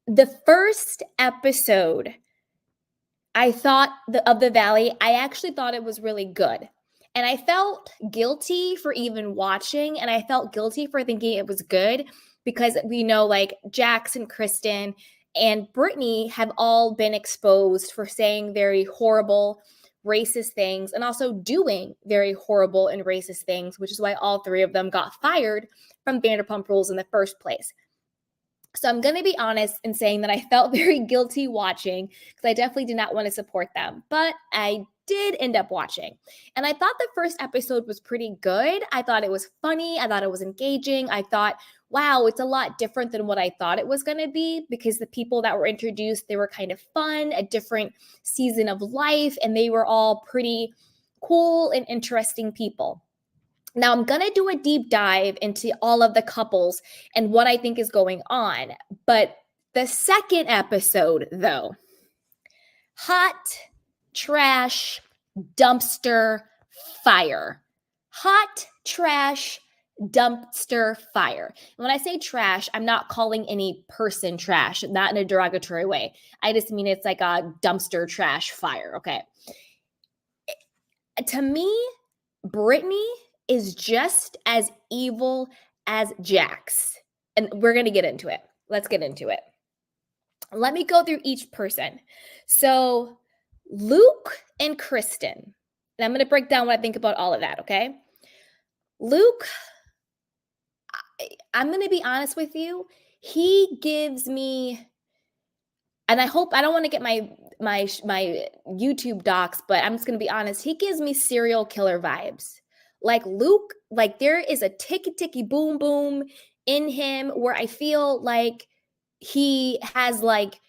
The first episode I thought of The Valley, I actually thought it was really good. And I felt guilty for even watching, and I felt guilty for thinking it was good because we know like Jax and Kristen and Brittany have all been exposed for saying very horrible, racist things and also doing very horrible and racist things, which is why all three of them got fired from Vanderpump Rules in the first place. So I'm going to be honest in saying that I felt very guilty watching because I definitely did not want to support them, but I did end up watching. And I thought the first episode was pretty good. I thought it was funny. I thought it was engaging. I thought, wow, it's a lot different than what I thought it was going to be because the people that were introduced, they were kind of fun, a different season of life, and they were all pretty cool and interesting people. Now, I'm going to do a deep dive into all of the couples and what I think is going on. But the second episode, though, hot, trash, dumpster, fire. Hot, trash, dumpster, fire. When I say trash, I'm not calling any person trash, not in a derogatory way. I just mean it's like a dumpster, trash, fire, okay? To me, Brittany is just as evil as Jax. And we're going to get into it. Let's get into it. Let me go through each person. So Luke and Kristen. And I'm going to break down what I think about all of that, okay? Luke, I'm going to be honest with you. He gives me, and I don't want to get my YouTube docs, but I'm just going to be honest. He gives me serial killer vibes. Like Luke, like there is a ticky boom boom in him where I feel like he has like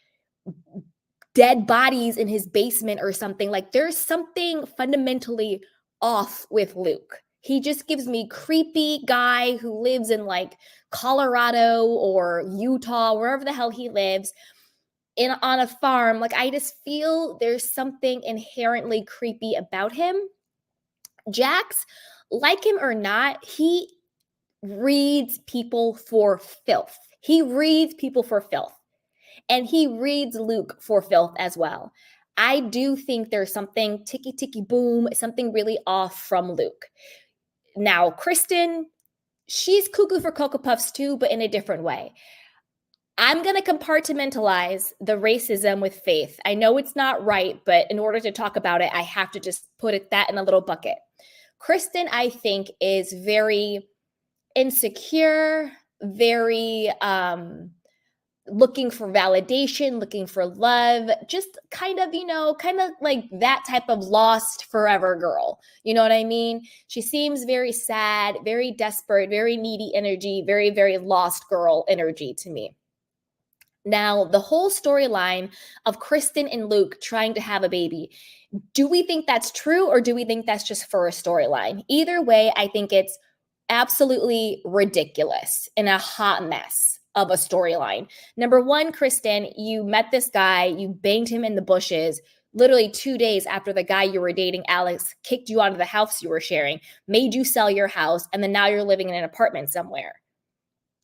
dead bodies in his basement or something. Like there's something fundamentally off with Luke. He just gives me creepy guy who lives in like Colorado or Utah, wherever the hell he lives, on a farm. Like I just feel there's something inherently creepy about him. Jax, like him or not, he reads people for filth. He reads people for filth. And he reads Luke for filth as well. I do think there's something ticky boom, something really off from Luke. Now, Kristen, she's cuckoo for Cocoa Puffs too, but in a different way. I'm going to compartmentalize the racism with faith. I know it's not right, but in order to talk about it, I have to just put that in a little bucket. Kristen, I think, is very insecure, very looking for validation, looking for love, just kind of like that type of lost forever girl. You know what I mean? She seems very sad, very desperate, very needy energy, very, very lost girl energy to me. Now, the whole storyline of Kristen and Luke trying to have a baby, do we think that's true or do we think that's just for a storyline? Either way, I think it's absolutely ridiculous and a hot mess of a storyline. Number one, Kristen, you met this guy, you banged him in the bushes literally 2 days after the guy you were dating, Alex, kicked you out of the house you were sharing, made you sell your house, and then now you're living in an apartment somewhere.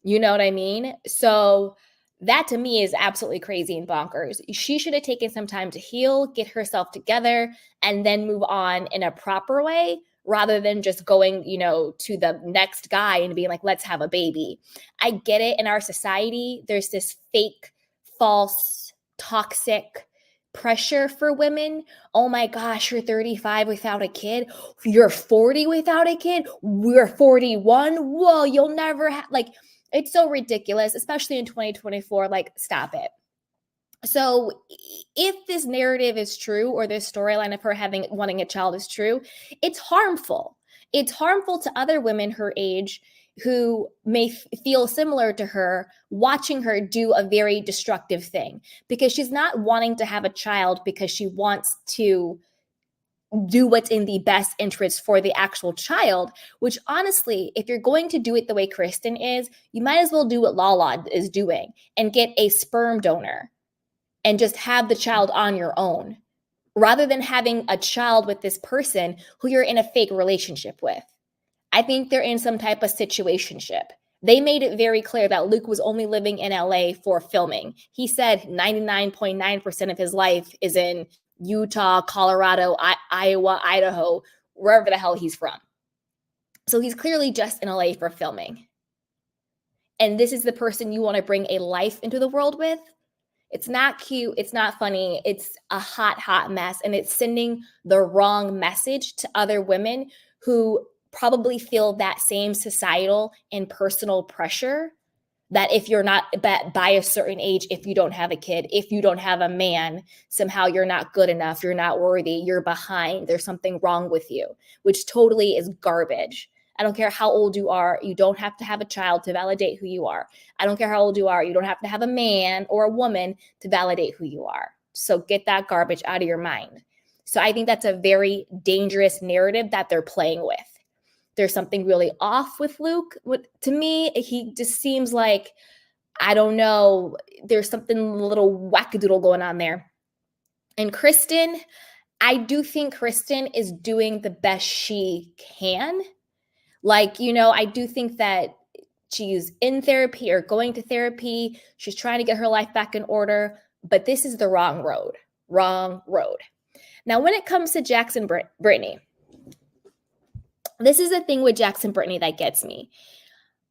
You know what I mean? So that to me is absolutely crazy and bonkers. She should have taken some time to heal, get herself together, and then move on in a proper way rather than just going, to the next guy and being like, let's have a baby. I get it. In our society, there's this fake, false, toxic pressure for women. Oh my gosh, you're 35 without a kid. You're 40 without a kid. We're 41. Whoa, you'll never have, it's so ridiculous, especially in 2024. Like, stop it. So if this narrative is true or this storyline of her wanting a child is true, it's harmful. It's harmful to other women her age who may feel similar to her, watching her do a very destructive thing because she's not wanting to have a child because she wants to do what's in the best interest for the actual child, which honestly, if you're going to do it the way Kristen is, you might as well do what Lala is doing and get a sperm donor and just have the child on your own rather than having a child with this person who you're in a fake relationship with. I think they're in some type of situationship. They made it very clear that Luke was only living in LA for filming. He said 99.9% of his life is in Utah, Colorado, Iowa, Idaho, wherever the hell he's from. So he's clearly just in LA for filming. And this is the person you want to bring a life into the world with? It's not cute. It's not funny. It's a hot, hot mess. And it's sending the wrong message to other women who probably feel that same societal and personal pressure that if you're not by a certain age, if you don't have a kid, if you don't have a man, somehow you're not good enough, you're not worthy, you're behind, there's something wrong with you, which totally is garbage. I don't care how old you are. You don't have to have a child to validate who you are. I don't care how old you are. You don't have to have a man or a woman to validate who you are. So get that garbage out of your mind. So I think that's a very dangerous narrative that they're playing with. There's something really off with Luke. To me, he just seems like, I don't know, there's something a little wackadoodle going on there. And Kristen, I do think Kristen is doing the best she can. Like, I do think that she's in therapy or going to therapy. She's trying to get her life back in order, but this is the wrong road. Now, when it comes to Jax and Britney, this is the thing with Jax and Britney that gets me.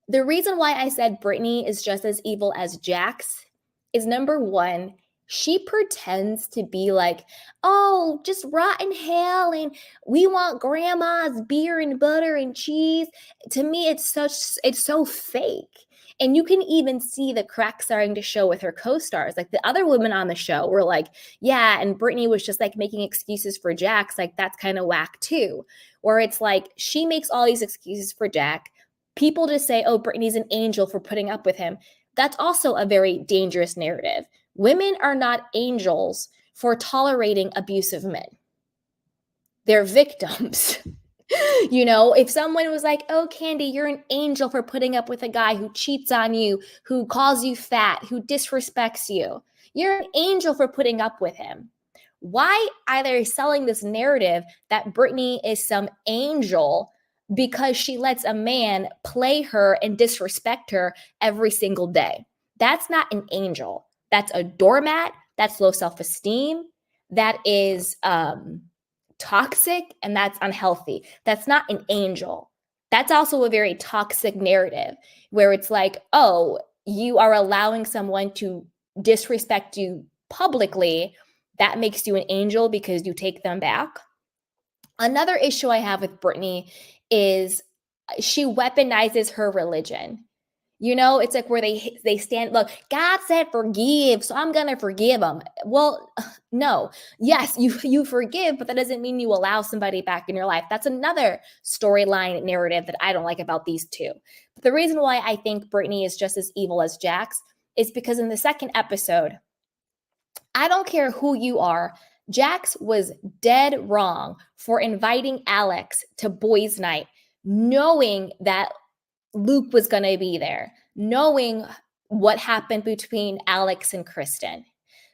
The reason why I said Britney is just as evil as Jax is, number one, she pretends to be like, oh, just rotten hell, and we want grandma's beer and butter and cheese. To me, it's so fake. And you can even see the cracks starting to show with her co-stars. Like the other women on the show were like, yeah, and Britney was just like making excuses for Jax. Like that's kind of whack too. Where it's like she makes all these excuses for Jack. People just say, oh, Britney's an angel for putting up with him. That's also a very dangerous narrative. Women are not angels for tolerating abusive men. They're victims. If someone was like, oh, Candy, you're an angel for putting up with a guy who cheats on you, who calls you fat, who disrespects you. You're an angel for putting up with him. Why are they selling this narrative that Britney is some angel because she lets a man play her and disrespect her every single day? That's not an angel. That's a doormat. That's low self-esteem. That is toxic, and that's unhealthy. That's not an angel. That's also a very toxic narrative where it's like, oh, you are allowing someone to disrespect you publicly. That makes you an angel because you take them back. Another issue I have with Britney is she weaponizes her religion. It's like where they stand, look, God said forgive, so I'm going to forgive them. Well, no. Yes, you forgive, but that doesn't mean you allow somebody back in your life. That's another storyline narrative that I don't like about these two. But the reason why I think Britney is just as evil as Jax is because in the second episode, I don't care who you are, Jax was dead wrong for inviting Alex to boys' night, knowing that Luke was going to be there, knowing what happened between Alex and Kristen.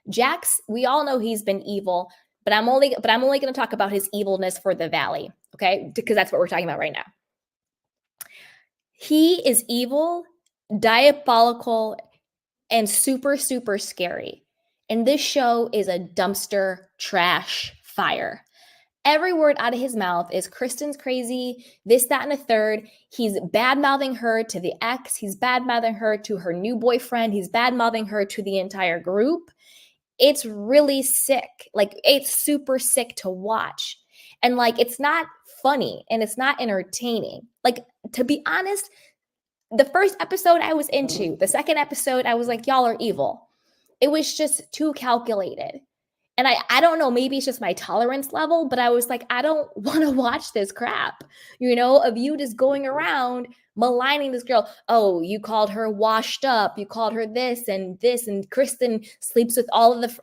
Jax, we all know he's been evil, but I'm only going to talk about his evilness for the Valley, okay? Because that's what we're talking about right now. He is evil, diabolical, and super, super scary. And this show is a dumpster trash fire. Every word out of his mouth is Kristen's crazy, this, that, and a third. He's bad-mouthing her to the ex. He's bad-mouthing her to her new boyfriend. He's bad-mouthing her to the entire group. It's really sick. Like, it's super sick to watch. And, like, it's not funny and it's not entertaining. Like, to be honest, the first episode I was into. The second episode, I was like, y'all are evil. It was just too calculated. And I don't know, maybe it's just my tolerance level, but I was like, I don't want to watch this crap, of you just going around maligning this girl. Oh, you called her washed up. You called her this, and Kristen sleeps with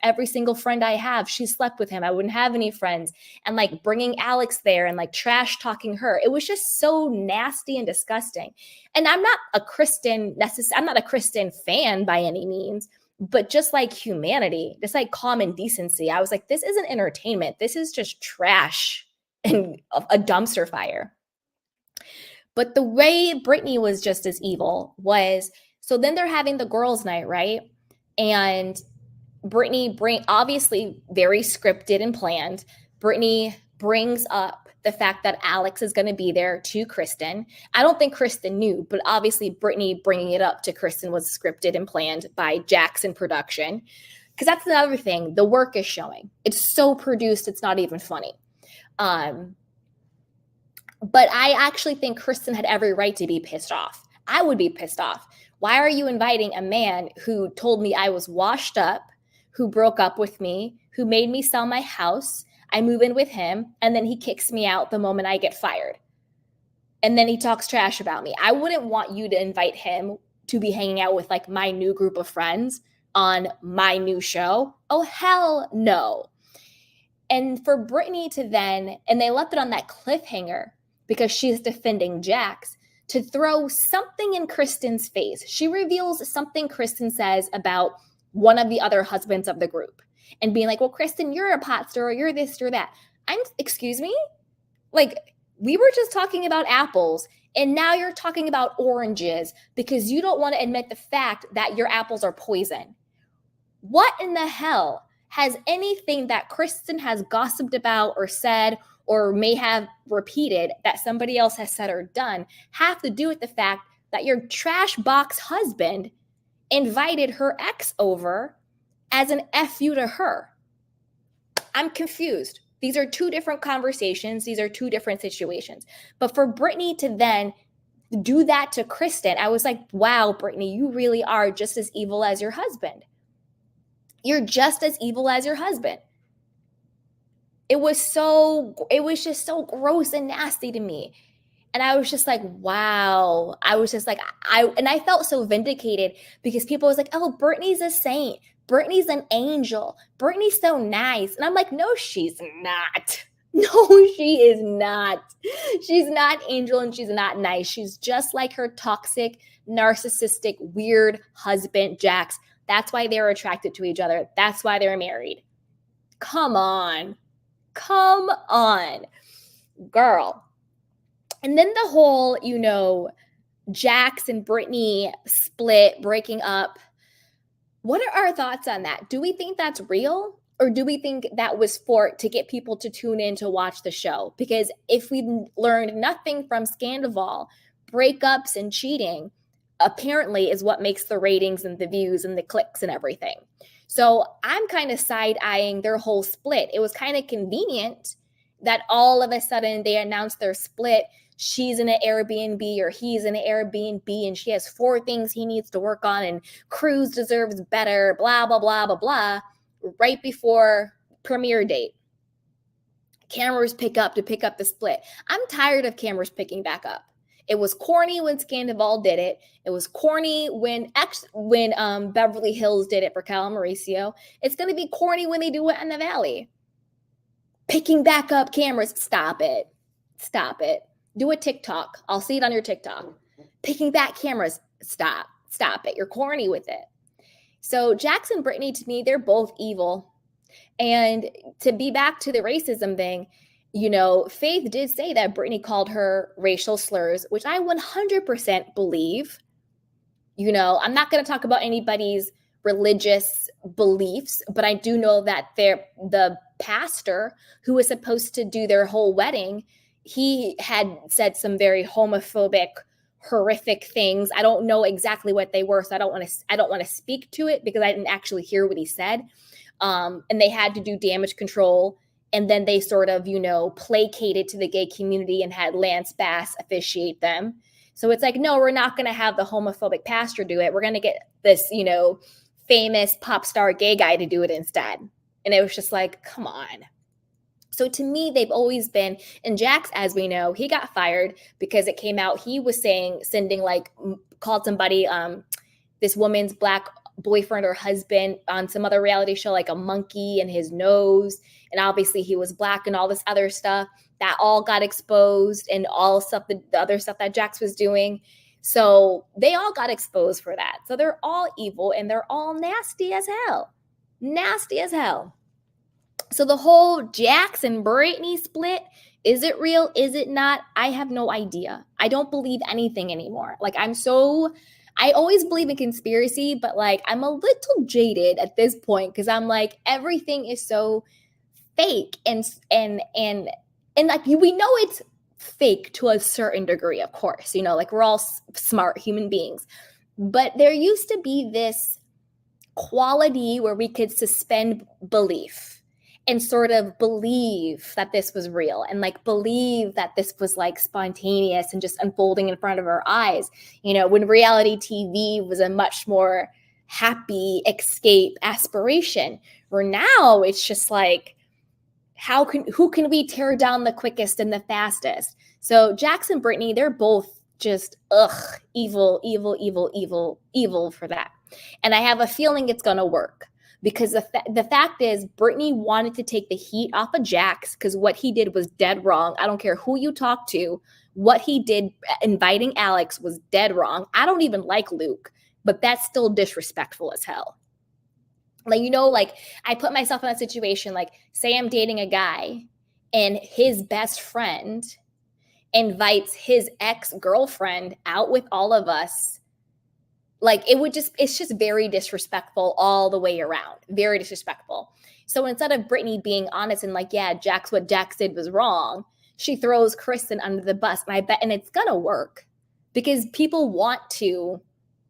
every single friend I have. She slept with him. I wouldn't have any friends. And like bringing Alex there and like trash talking her. It was just so nasty and disgusting. And I'm not a Kristen fan by any means. But just like humanity, just like common decency, I was like, this isn't entertainment. This is just trash and a dumpster fire. But the way Brittany was just as evil was, so then they're having the girls' night, right? And Brittany obviously very scripted and planned. Brittany brings up the fact that Alex is going to be there to Kristen. I don't think Kristen knew, but obviously Brittany bringing it up to Kristen was scripted and planned by Jax and production. Because that's another thing. The work is showing. It's so produced, it's not even funny. But I actually think Kristen had every right to be pissed off. I would be pissed off. Why are you inviting a man who told me I was washed up, who broke up with me, who made me sell my house? I move in with him, and then he kicks me out the moment I get fired. And then he talks trash about me. I wouldn't want you to invite him to be hanging out with like my new group of friends on my new show. Oh, hell no. And for Brittany to then, and they left it on that cliffhanger because she's defending Jax, to throw something in Kristen's face. She reveals something Kristen says about one of the other husbands of the group and being like, well, Kristen, you're a pot stirrer, you're this, you're that. Excuse me? Like, we were just talking about apples and now you're talking about oranges because you don't want to admit the fact that your apples are poison. What in the hell has anything that Kristen has gossiped about or said or may have repeated that somebody else has said or done have to do with the fact that your trash box husband invited her ex over as an F you to her? I'm confused. These are two different conversations. These are two different situations. But for Brittany to then do that to Kristen, I was like, wow, Brittany, you really are just as evil as your husband. You're just as evil as your husband. It was just so gross and nasty to me. And I was just like, wow. I was just like, I felt so vindicated because people was like, oh, Brittany's a saint. Brittany's an angel. Brittany's so nice. And I'm like, no, she's not. No, she is not. She's not angel and she's not nice. She's just like her toxic, narcissistic, weird husband, Jax. That's why they're attracted to each other. That's why they're married. Come on. Come on, girl. And then the whole, Jax and Brittany split, breaking up. What are our thoughts on that? Do we think that's real? Or do we think that was to get people to tune in to watch the show? Because if we learned nothing from Scandival, breakups and cheating apparently is what makes the ratings and the views and the clicks and everything. So I'm kind of side-eyeing their whole split. It was kind of convenient that all of a sudden they announced their split. She's in an Airbnb or he's in an Airbnb and she has 4 things he needs to work on and Cruz deserves better, blah, blah, blah, blah, blah, right before premiere date. Cameras pick up the split. I'm tired of cameras picking back up. It was corny when Scandival did it. It was corny when Beverly Hills did it for Cal and Mauricio. It's going to be corny when they do it in the Valley. Picking back up cameras. Stop it. Stop it. Do a TikTok. I'll see it on your TikTok. Picking back cameras. Stop. Stop it. You're corny with it. So Jax and Britney, to me, they're both evil. And to be back to the racism thing, Faith did say that Brittany called her racial slurs, which I 100% believe. I'm not going to talk about anybody's religious beliefs, but I do know that the pastor who was supposed to do their whole wedding, he had said some very homophobic, horrific things. I don't know exactly what they were, so I don't want to speak to it because I didn't actually hear what he said. And they had to do damage control. And then they sort of, placated to the gay community and had Lance Bass officiate them. So it's like, no, we're not going to have the homophobic pastor do it. We're going to get this, famous pop star gay guy to do it instead. And it was just like, come on. So to me, they've always been, and Jax, as we know, he got fired because it came out, he was called somebody, this woman's Black boyfriend or husband on some other reality show, like a monkey in his nose. And obviously he was Black and all this other stuff that all got exposed and all stuff, the other stuff that Jax was doing. So they all got exposed for that. So they're all evil and they're all nasty as hell. Nasty as hell. So the whole Jax and Britney split Is it real? Is it not? I have no idea. I don't believe anything anymore. Like I always believe in conspiracy, but like I'm a little jaded at this point because I'm like everything is so fake and like we know it's fake to a certain degree, of course, you know, like we're all smart human beings, but there used to be this quality where we could suspend belief and sort of believe that this was real and like believe that this was like spontaneous and just unfolding in front of our eyes, you know, when reality TV was a much more happy escape aspiration, where now it's just like who can we tear down the quickest and the fastest? So Jax and Britney, they're both just evil for that. And I have a feeling it's going to work because the fact is Britney wanted to take the heat off of Jax because what he did was dead wrong. I don't care who you talk to. What he did inviting Alex was dead wrong. I don't even like Luke, but that's still disrespectful as hell. Like, you know, like I put myself in that situation, like say I'm dating a guy and his best friend invites his ex-girlfriend out with all of us. Like it's just very disrespectful all the way around. Very disrespectful. So instead of Britney being honest and like, yeah, what Jax did was wrong, she throws Kristen under the bus. And it's going to work because people want to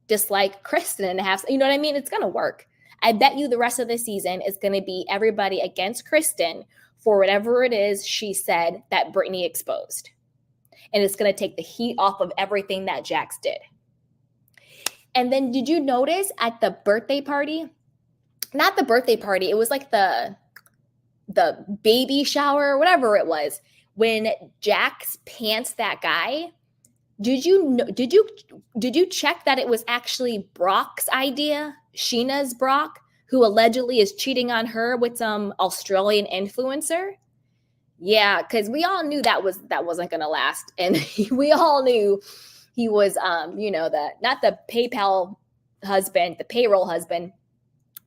dislike Kristen and have, you know what I mean? It's going to work. I bet you the rest of the season is going to be everybody against Kristen for whatever it is she said that Britney exposed. And it's going to take the heat off of everything that Jax did. And then did you notice at the birthday party, not the birthday party, it was like the baby shower, whatever it was, when Jax pants that guy, did you check that it was actually Brock's idea? Sheena's Brock, who allegedly is cheating on her with some Australian influencer. Yeah, because we all knew that wasn't gonna last, and we all knew he was you know, not the PayPal husband, the payroll husband,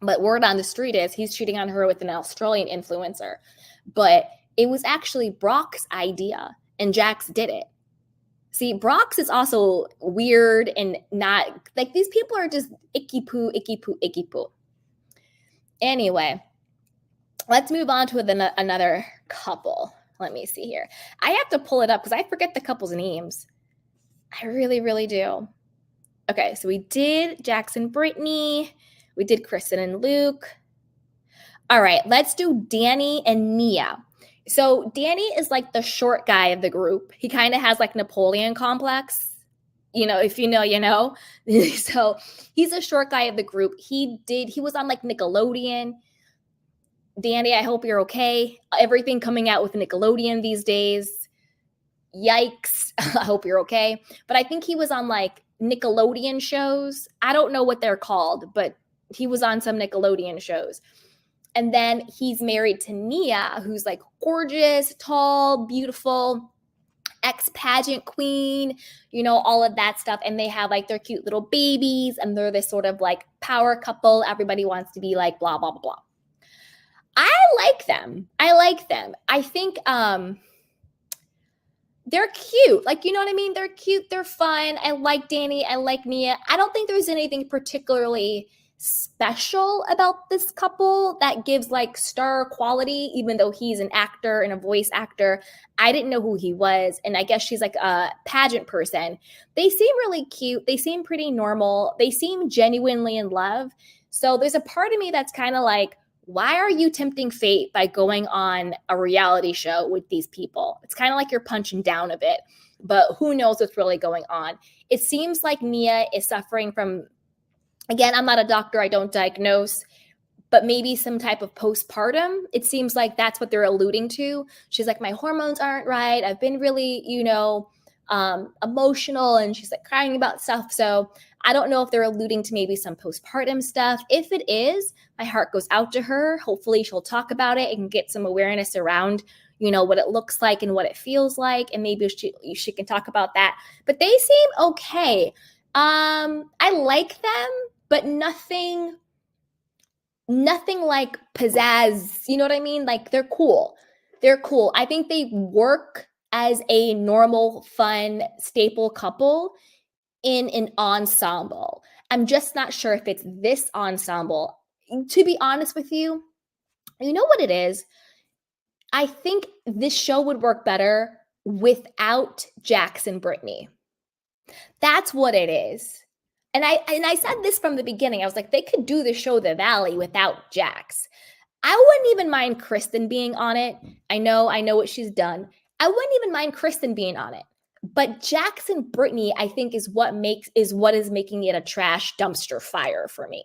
but word on the street is he's cheating on her with an Australian influencer. But it was actually Brock's idea, and Jax did it. See, Brock's is also weird and not like these people are just icky poo. Anyway, let's move on to another couple. Let me see here. I have to pull it up because I forget the couple's names. I really, really do. Okay, so we did Jax and Britney. We did Kristen and Luke. All right, let's do Danny and Nia. So Danny is like the short guy of the group. He kind of has like Napoleon complex. You know, if you know, you know. So he's a short guy of the group. He was on like Nickelodeon. Danny, I hope you're okay. Everything coming out with Nickelodeon these days. Yikes. I hope you're okay. But I think he was on like Nickelodeon shows. I don't know what they're called, but he was on some Nickelodeon shows. And then he's married to Nia, who's like gorgeous, tall, beautiful, ex-pageant queen, you know, all of that stuff. And they have like their cute little babies and they're this sort of like power couple. Everybody wants to be like blah, blah, blah, blah. I like them. I think they're cute. Like, you know what I mean? They're cute. They're fun. I like Danny. I like Nia. I don't think there's anything particularly special about this couple that gives like star quality, even though he's an actor and a voice actor. I didn't know who he was. And I guess she's like a pageant person. They seem really cute. They seem pretty normal. They seem genuinely in love. So there's a part of me that's kind of like, why are you tempting fate by going on a reality show with these people? It's kind of like you're punching down a bit, but who knows what's really going on. It seems like Nia is suffering from, again, I'm not a doctor, I don't diagnose, but maybe some type of postpartum. It seems like that's what they're alluding to. She's like, my hormones aren't right. I've been really, you know, emotional, and she's like crying about stuff. So I don't know if they're alluding to maybe some postpartum stuff. If it is, my heart goes out to her. Hopefully she'll talk about it and get some awareness around, you know, what it looks like and what it feels like. And maybe she can talk about that. But they seem okay. I like them, but nothing like pizzazz. You know what I mean? Like they're cool. They're cool. I think they work as a normal, fun, staple couple in an ensemble. I'm just not sure if it's this ensemble. To be honest with you, you know what it is? I think this show would work better without Jax and Britney. That's what it is. And I said this from the beginning. I was like, they could do the show The Valley without Jax. I wouldn't even mind Kristen being on it. I know what she's done. I wouldn't even mind Kristen being on it. But Jax and Britney, I think, is what is making it a trash dumpster fire for me.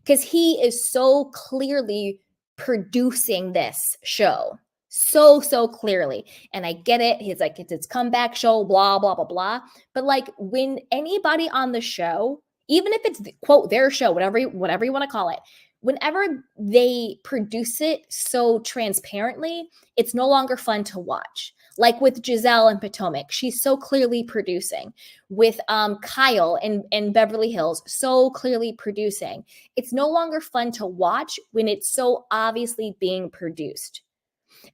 Because he is so clearly producing this show. So clearly. And I get it. He's like, it's his comeback show, blah, blah, blah, blah. But like when anybody on the show, even if it's quote their show, whatever you want to call it, whenever they produce it so transparently, it's no longer fun to watch. Like with Giselle and Potomac, she's so clearly producing. With Kyle and Beverly Hills, so clearly producing. It's no longer fun to watch when it's so obviously being produced.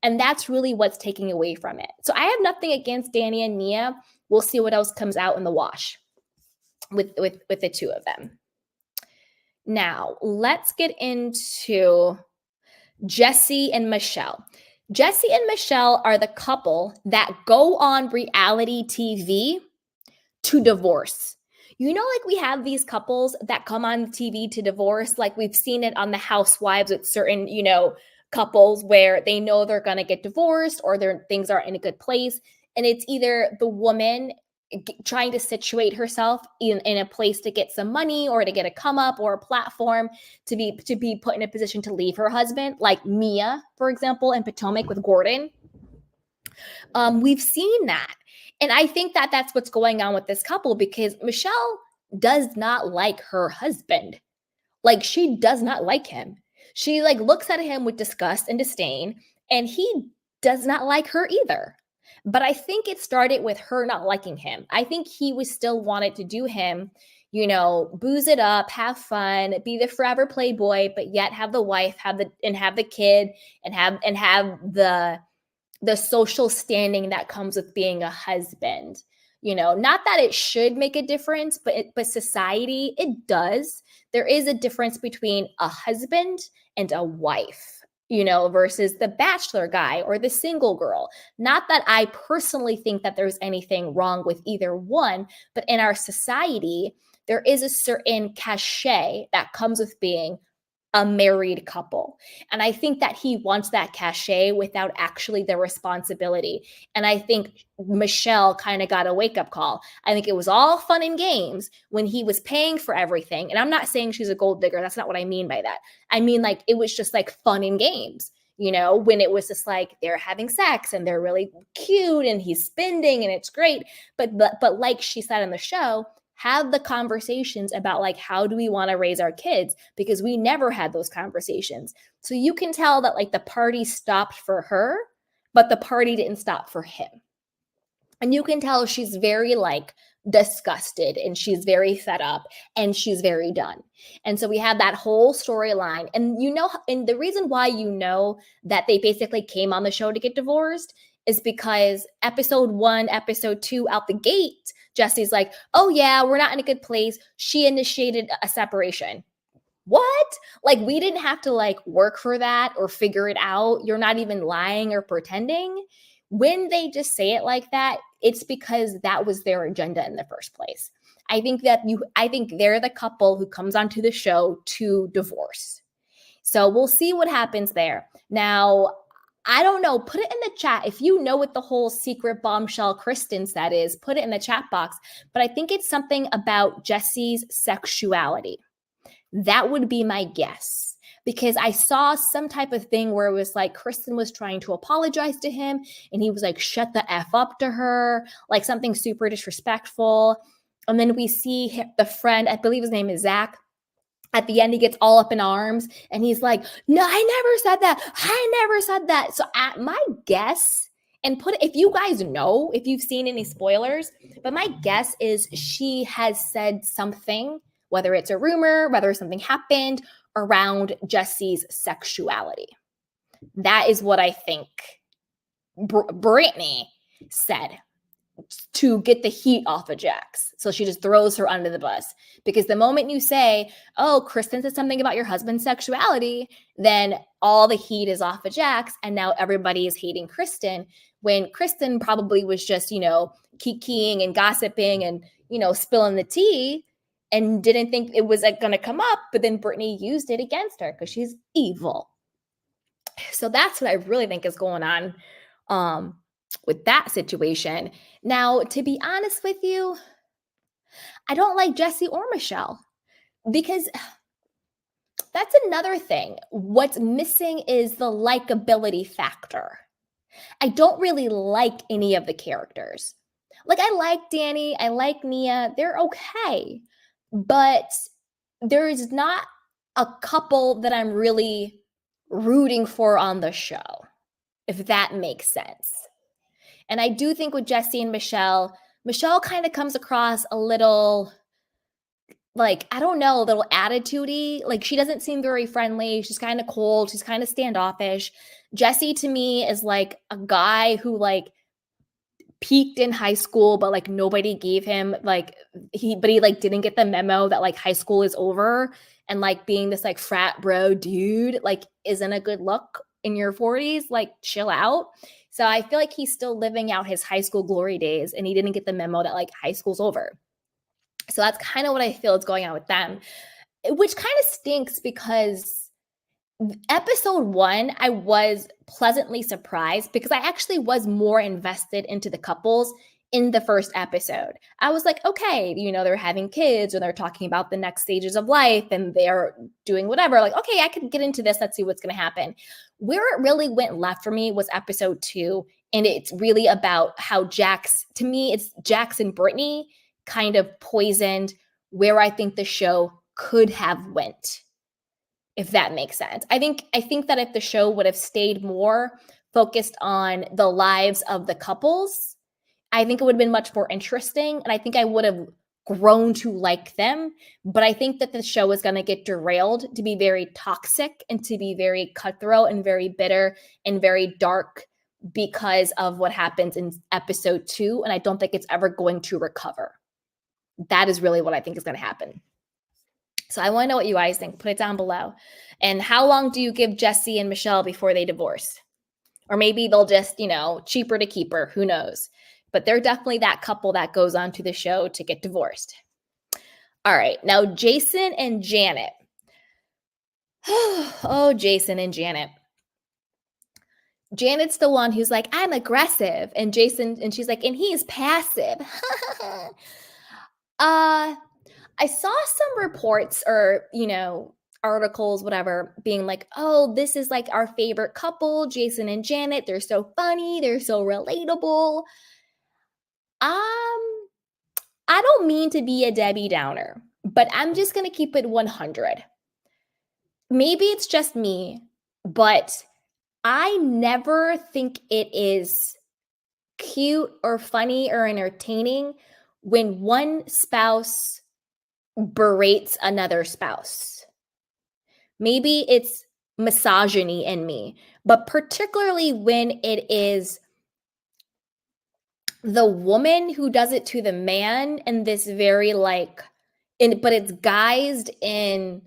And that's really what's taking away from it. So I have nothing against Danny and Mia. We'll see what else comes out in the wash with the two of them. Now, let's get into Jesse and Michelle. Jesse and Michelle are the couple that go on reality TV to divorce. You know, like we have these couples that come on TV to divorce, like we've seen it on The Housewives with certain, couples where they know they're going to get divorced or their things aren't in a good place. And it's either the woman trying to situate herself in a place to get some money or to get a come up or a platform to be put in a position to leave her husband, like Mia, for example, in Potomac with Gordon. We've seen that. And I think that that's what's going on with this couple because Michelle does not like her husband. Like she does not like him. She like looks at him with disgust and disdain, and he does not like her either. But I think it started with her not liking him. I think he was still wanted to do him, booze it up, have fun, be the forever playboy, but yet have the wife, have the kid, and have the social standing that comes with being a husband. Not that it should make a difference, but society, it does. There is a difference between a husband and a wife, versus the bachelor guy or the single girl. Not that I personally think that there's anything wrong with either one, but in our society, there is a certain cachet that comes with being a married couple. And I think that he wants that cachet without actually the responsibility. And I think Michelle kind of got a wake-up call. I think it was all fun and games when he was paying for everything. And I'm not saying she's a gold digger. That's not what I mean by that. I mean, like, it was just like fun and games, when it was just like they're having sex and they're really cute and he's spending and it's great. But like she said on the show, have the conversations about like, how do we want to raise our kids? Because we never had those conversations. So you can tell that like the party stopped for her, but the party didn't stop for him. And you can tell she's very like disgusted and she's very fed up and she's very done. And so we have that whole storyline. And and the reason why that they basically came on the show to get divorced is because episode 1, episode 2 out the gate, Jesse's like, oh yeah, we're not in a good place. She initiated a separation. What? Like we didn't have to like work for that or figure it out. You're not even lying or pretending. When they just say it like that, it's because that was their agenda in the first place. I think they're the couple who comes onto the show to divorce. So we'll see what happens there. Now, I don't know. Put it in the chat. If you know what the whole secret bombshell Kristen said is, put it in the chat box. But I think it's something about Jesse's sexuality. That would be my guess. Because I saw some type of thing where it was like Kristen was trying to apologize to him and he was like, shut the F up to her, like something super disrespectful. And then we see the friend, I believe his name is Zach. At the end, he gets all up in arms and he's like, no, I never said that. I never said that. So at my guess, and if you guys know, if you've seen any spoilers, but my guess is she has said something, whether it's a rumor, whether something happened around Jesse's sexuality. That is what I think Brittany said to get the heat off of Jax. So she just throws her under the bus. Because the moment you say, oh, Kristen said something about your husband's sexuality, then all the heat is off of Jax. And now everybody is hating Kristen, when Kristen probably was just, kikiing and gossiping and, spilling the tea and didn't think it was going to come up. But then Brittany used it against her because she's evil. So that's what I really think is going on with that situation. Now, to be honest with you, I don't like Jesse or Michelle, because that's another thing. What's missing is the likability factor. I don't really like any of the characters. Like, I like Danny, I like Nia, they're okay, but there's not a couple that I'm really rooting for on the show, if that makes sense. And I do think with Jesse and Michelle kind of comes across a little, like, I don't know, a little attitude-y. Like, she doesn't seem very friendly. She's kind of cold. She's kind of standoffish. Jesse, to me, is like a guy who, like, peaked in high school, but, like, nobody gave him, like, he like, didn't get the memo that, like, high school is over. And, like, being this, like, frat bro dude, like, isn't a good look in your 40s. Like, chill out. So I feel like he's still living out his high school glory days, and he didn't get the memo that, like, high school's over. So that's kind of what I feel is going on with them, which kind of stinks, because episode 1, I was pleasantly surprised because I actually was more invested into the couples in the first episode. I was like, okay, they're having kids, or they're talking about the next stages of life, and they're doing whatever. Like, okay, I could get into this. Let's see what's going to happen. Where it really went left for me was episode 2. And it's really about how to me, it's Jax and Britney kind of poisoned where I think the show could have went, if that makes sense. I think that if the show would have stayed more focused on the lives of the couples, I think it would have been much more interesting, and I think I would have grown to like them. But I think that the show is going to get derailed to be very toxic and to be very cutthroat and very bitter and very dark because of what happens in episode 2, and I don't think it's ever going to recover. That is really what I think is going to happen. So I want to know what you guys think. Put it down below. And how long do you give Jesse and Michelle before they divorce? Or maybe they'll just, cheaper to keep her. Who knows? But they're definitely that couple that goes on to the show to get divorced. All right. Now, Jason and Janet. Oh, Jason and Janet. Janet's the one who's like, I'm aggressive. And she's like, and he's passive. I saw some reports or, articles, whatever, being like, oh, this is like our favorite couple, Jason and Janet. They're so funny. They're so relatable. I don't mean to be a Debbie Downer, but I'm just going to keep it 100. Maybe it's just me, but I never think it is cute or funny or entertaining when one spouse berates another spouse. Maybe it's misogyny in me, but particularly when it is the woman who does it to the man, and this very but it's guised in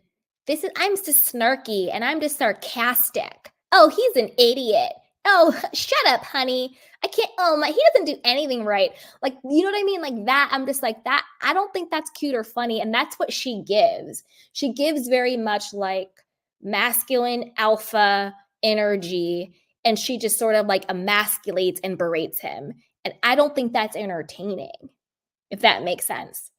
this is, I'm just snarky and I'm just sarcastic. Oh, he's an idiot. Oh, shut up, honey. I can't, he doesn't do anything right. Like, you know what I mean? Like that, I'm just like that. I don't think that's cute or funny. And that's what she gives. She gives very much like masculine alpha energy. And she just sort of like emasculates and berates him. And I don't think that's entertaining, if that makes sense.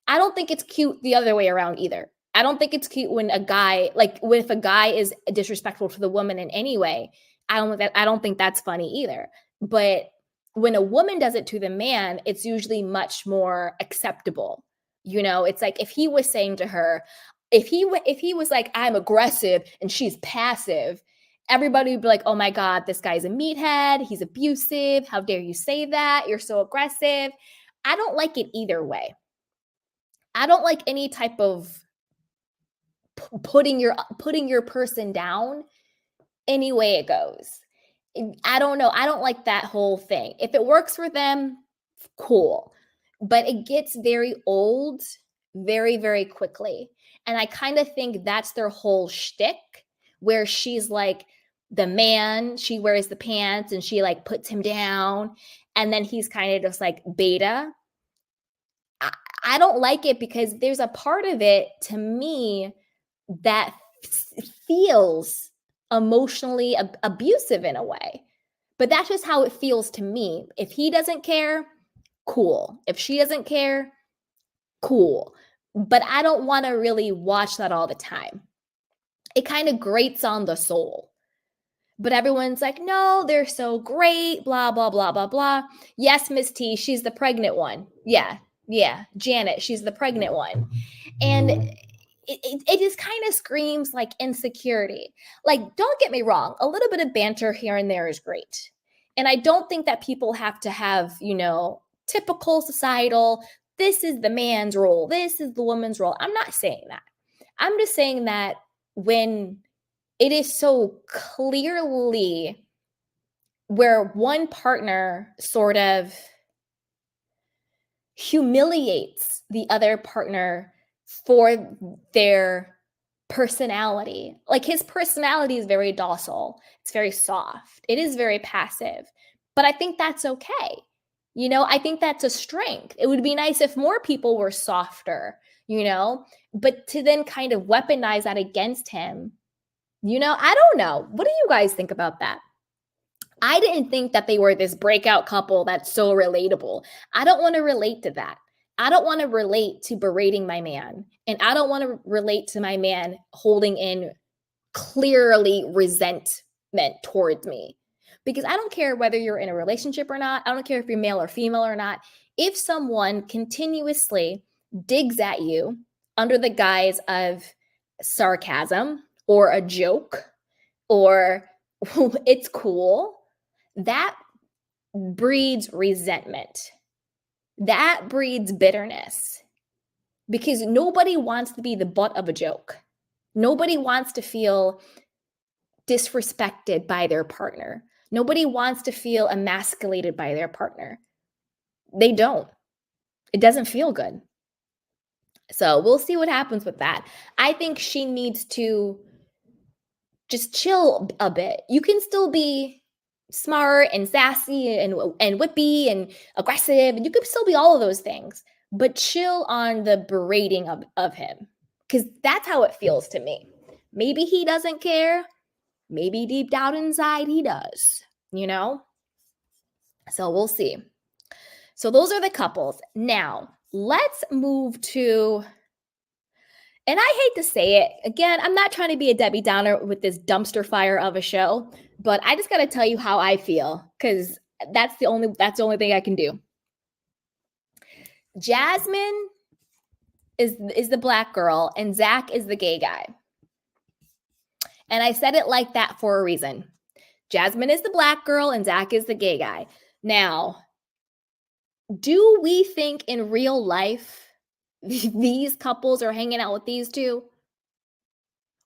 I don't think it's cute the other way around either. I don't think it's cute when if a guy is disrespectful to the woman in any way. I don't think that's funny either. But when a woman does it to the man, it's usually much more acceptable. It's like if he was saying to her, if he was like, I'm aggressive and she's passive, everybody would be like, oh my God, this guy's a meathead. He's abusive. How dare you say that? You're so aggressive. I don't like it either way. I don't like any type of putting your person down any way it goes. I don't know. I don't like that whole thing. If it works for them, cool. But it gets very old very, very quickly. And I kind of think that's their whole shtick, where she's like the man, she wears the pants and she like puts him down. And then he's kind of just like beta. I, I don't like it because there's a part of it to me that feels emotionally abusive in a way. But that's just how it feels to me. If he doesn't care, cool. If she doesn't care, cool. But I don't want to really watch that all the time. It kind of grates on the soul. But everyone's like, no, they're so great, blah, blah, blah, blah, blah. Yes, Miss T, she's the pregnant one. Yeah, Janet, she's the pregnant one. And it just kind of screams like insecurity. Like, don't get me wrong, a little bit of banter here and there is great. And I don't think that people have to have, typical societal, this is the man's role, this is the woman's role. I'm not saying that. I'm just saying that when it is so clearly where one partner sort of humiliates the other partner for their personality. Like, his personality is very docile. It's very soft. It is very passive. But I think that's okay. I think that's a strength. It would be nice if more people were softer, but to then kind of weaponize that against him, I don't know. What do you guys think about that? I didn't think that they were this breakout couple that's so relatable. I don't want to relate to that. I don't want to relate to berating my man. And I don't want to relate to my man holding in clearly resentment towards me. Because I don't care whether you're in a relationship or not. I don't care if you're male or female or not. If someone continuously digs at you under the guise of sarcasm or a joke or it's cool, that breeds resentment. That breeds bitterness, because nobody wants to be the butt of a joke. Nobody wants to feel disrespected by their partner. Nobody wants to feel emasculated by their partner. They don't. It doesn't feel good. So we'll see what happens with that. I think she needs to just chill a bit. You can still be smart and sassy and whippy and aggressive, and you could still be all of those things, but chill on the berating of him, because that's how it feels to me. Maybe he doesn't care. Maybe deep down inside he does, So we'll see. So those are the couples. Now, let's move to, and I hate to say it, again, I'm not trying to be a Debbie Downer with this dumpster fire of a show, but I just got to tell you how I feel, because that's the only thing I can do. Jasmine is the black girl and Zach is the gay guy. And I said it like that for a reason. Jasmine is the black girl and Zach is the gay guy. Now, do we think in real life these couples are hanging out with these two?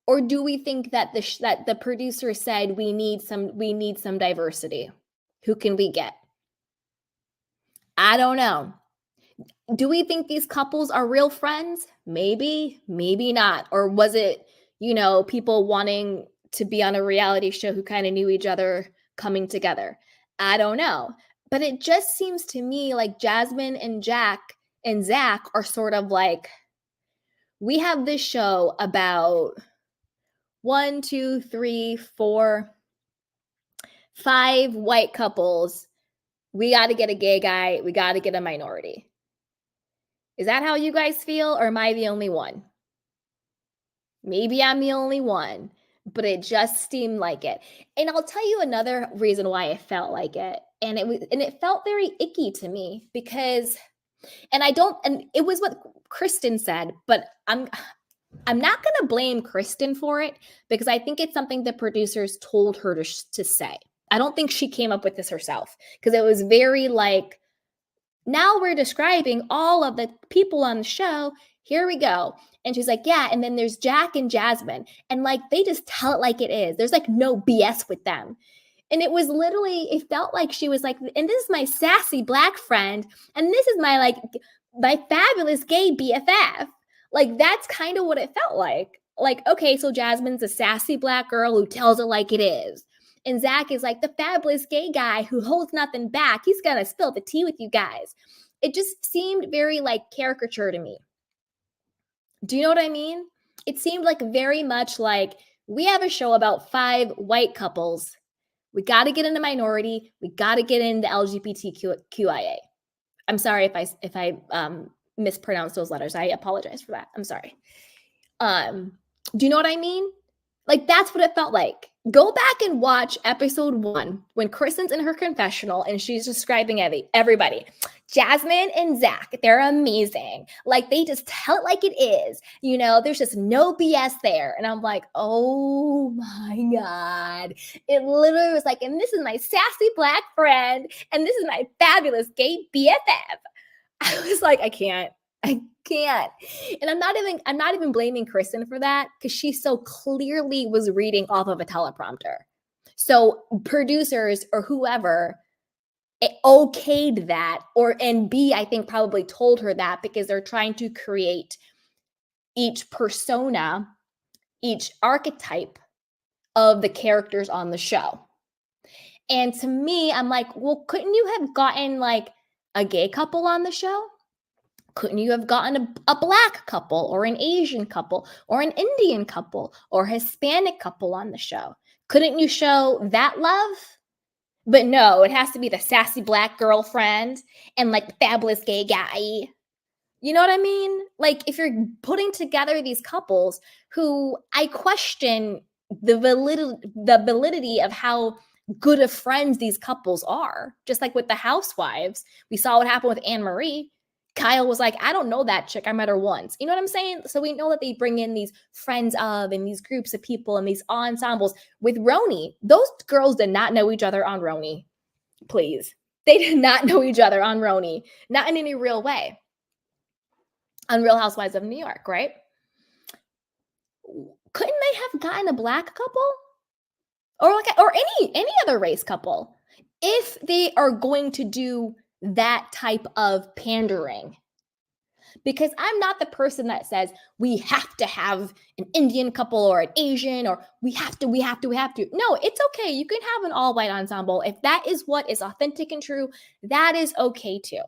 Or do we think that the producer said we need some diversity? Who can we get? I don't know. Do we think these couples are real friends? Maybe, maybe not. Or was it, people wanting to be on a reality show who kind of knew each other coming together? I don't know. But it just seems to me like Jasmine and Jack and Zach are sort of like, we have this show about 1, 2, 3, 4, 5 white couples. We got to get a gay guy. We got to get a minority. Is that how you guys feel, or am I the only one? Maybe I'm the only one, but it just seemed like it. And I'll tell you another reason why it felt like it. And it felt very icky to me because, and it was what Kristen said, but I'm not going to blame Kristen for it, because I think it's something the producers told her to say. I don't think she came up with this herself, because it was very like, now we're describing all of the people on the show. Here we go. And she's like, yeah. And then there's Jack and Jasmine. And like, they just tell it like it is. There's like no BS with them. And it was literally, it felt like she was like, and this is my sassy Black friend, and this is my like my fabulous gay BFF. Like that's kind of what it felt like. Like, okay, so Jasmine's a sassy Black girl who tells it like it is. And Zach is like the fabulous gay guy who holds nothing back. He's gonna spill the tea with you guys. It just seemed very like caricature to me. Do you know what I mean? It seemed like very much like we have a show about 5 white couples. We got to get into minority. We got to get into LGBTQIA. I'm sorry if I mispronounced those letters. I apologize for that. I'm sorry. Do you know what I mean? Like that's what it felt like. Go back and watch episode 1 when Kristen's in her confessional and she's describing everybody. Jasmine and Zach, they're amazing. Like they just tell it like it is. You know, there's just no BS there. And I'm like, oh my God. It literally was like, and this is my sassy Black friend, and this is my fabulous gay BFF. I was like, I can't. And I'm not even blaming Kristen for that because she so clearly was reading off of a teleprompter. So producers or whoever okayed that, and B, I think probably told her that because they're trying to create each persona, each archetype of the characters on the show. And to me, I'm like, well, couldn't you have gotten like a gay couple on the show? Couldn't you have gotten a Black couple or an Asian couple or an Indian couple or Hispanic couple on the show? Couldn't you show that love? But no, it has to be the sassy Black girlfriend and like the fabulous gay guy. You know what I mean? Like if you're putting together these couples who I question the validity of how good of friends these couples are, just like with the housewives. We saw what happened with Anne Marie. Kyle was like, I don't know that chick. I met her once. You know what I'm saying? So we know that they bring in these friends of and these groups of people and these ensembles. With Roni, those girls did not know each other on Roni. Please. They did not know each other on Roni. Not in any real way. On Real Housewives of New York, right? Couldn't they have gotten a Black couple? Or any other race couple? If they are going to do that type of pandering. Because I'm not the person that says we have to have an Indian couple or an Asian or we have to. No, it's okay. You can have an all white ensemble. If that is what is authentic and true, that is okay too.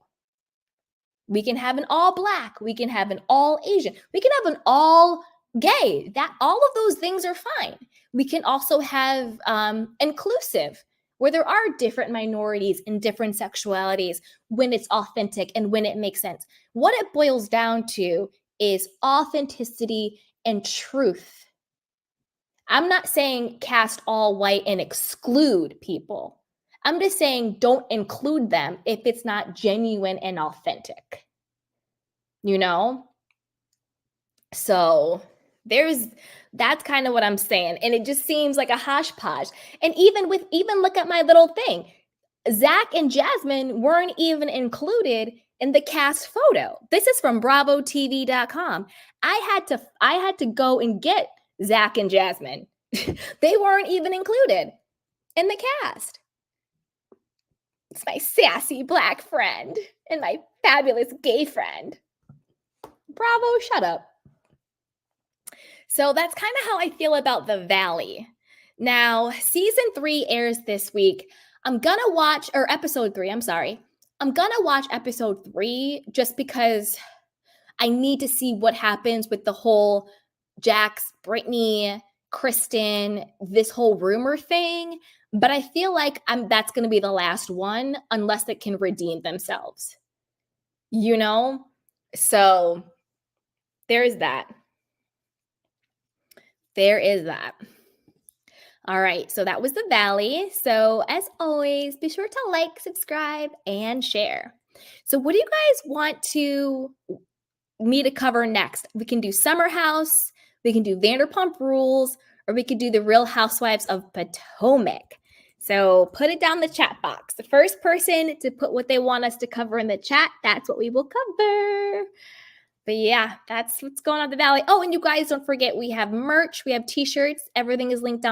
We can have an all Black. We can have an all Asian. We can have an all gay. That all of those things are fine. We can also have inclusive, where there are different minorities and different sexualities when it's authentic and when it makes sense. What it boils down to is authenticity and truth. I'm not saying cast all white and exclude people. I'm just saying don't include them if it's not genuine and authentic. You know? So that's kind of what I'm saying. And it just seems like a hodgepodge. And even look at my little thing. Zach and Jasmine weren't even included in the cast photo. This is from bravotv.com. I had to go and get Zach and Jasmine. They weren't even included in the cast. It's my sassy Black friend and my fabulous gay friend. Bravo, shut up. So that's kind of how I feel about The Valley. Now, season 3 airs this week. Episode 3, I'm sorry. I'm gonna watch episode 3 just because I need to see what happens with the whole Jax, Britney, Kristen, this whole rumor thing. But I feel like that's gonna be the last one unless it can redeem themselves. You know? So there is that. There is that. All right, so that was The Valley. So as always, be sure to like, subscribe, and share. So what do you guys want me to cover next? We can do Summer House, we can do Vanderpump Rules, or we could do The Real Housewives of Potomac. So put it down in the chat box. The first person to put what they want us to cover in the chat, that's what we will cover. But yeah, that's what's going on at The Valley. Oh, and you guys don't forget, we have merch, we have t-shirts. Everything is linked down